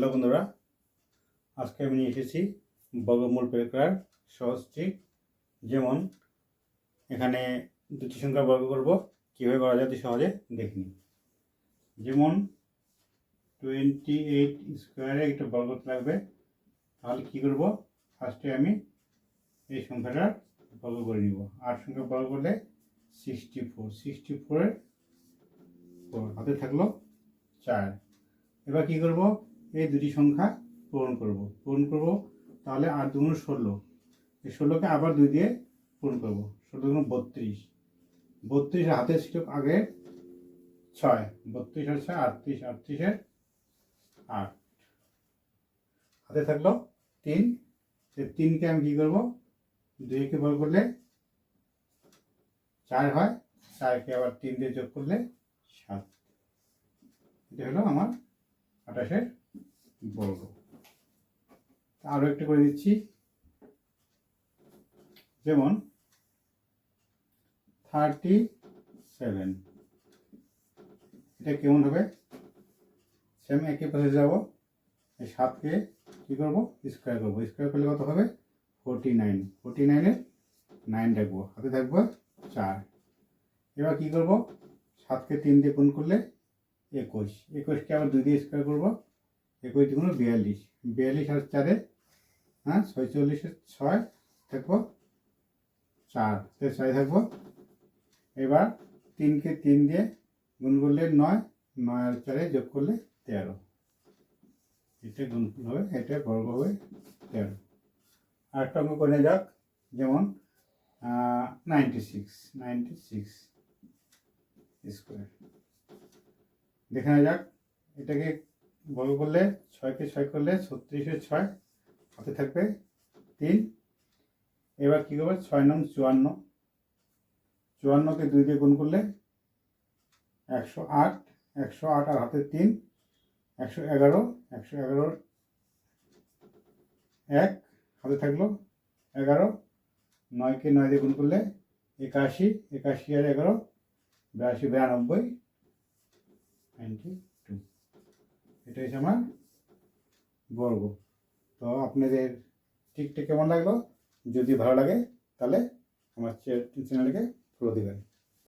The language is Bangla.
হ্যালো বন্ধুরা, আজকে আমি নিয়ে এসেছি বর্গমূল বের করার সহজ ট্রিক। যেমন এখানে দুটি সংখ্যা বর্গ করব, কীভাবে করা যায় সহজে দেখে নিই। যেমন 28 স্কোয়ারে একটা বর্গ করতে লাগবে, তাহলে কী করব, ফার্স্টে আমি এই সংখ্যাটা বর্গ করে নিব। 8 সংখ্যা বর্গ করলে 64 হাতে থাকলো 4। এবার কী করব, এই দুটি সংখ্যা পূরণ করব তাহলে 8 দুগুণ 16, এই 16কে আবার 2 দিয়ে পূরণ করব। 16 দুগুণ 32, 32 হাতে ছিল আগে 6, 32 আর 6 38, 38 8 হাতে থাকলো 3। এই 3কে আমি কী করব, 2কে বর্গ করলে 4 হয়, 4কে আবার 3 দিয়ে যোগ করলে 7। এটা হলো আমার 28 বর্গ। আরও একটু করে দিচ্ছি। যেমন 37, এটা কেমন হবে, সেম একই পাশে যাব। এই 7কে কী করবো, স্কোয়ার করবো। স্কোয়ার করলে কত হবে, 49। 49-এ 9 রাখবো, হাতে থাকবো 4। এবার কী করবো, 7কে 3 দিয়ে গুণ করলে 21, 21কে আবার 2 দিয়ে স্কোয়ার করবো। 21 দুগুণ 42, 42 আর 4-এ 46-এর 6 থাকবো 4, 4 থাকবো। এবার 3কে 3 দিয়ে গুণ করলে 9, 9 আর 4-এ যোগ করলে 13। এটা গুণ হবে, এটা বর্গ হবে 13। আরেকটা অঙ্ক করে যাক। যেমন 96 স্কোয়ার। দেখে নেওয়া যাক, এটাকে বর্গ করলে 6কে 6 করলে 36-এর 6 হাতে থাকবে 3। এবার কী করবে, 6 নং 54, 54কে 2 দিয়ে গুণ করলে 108, 108 আর হাতে 3 111, 111 1 হাতে থাকলো 11। 9কে 9 দিয়ে গুণ করলে 81, 81 আর 11 82, 92 92। এটা হচ্ছে আমার বর্গ। তো আপনাদের ট্রিকটা কেমন লাগলো, যদি ভালো লাগে তাহলে আমার চ্যানেলকে ফলো দেবেন।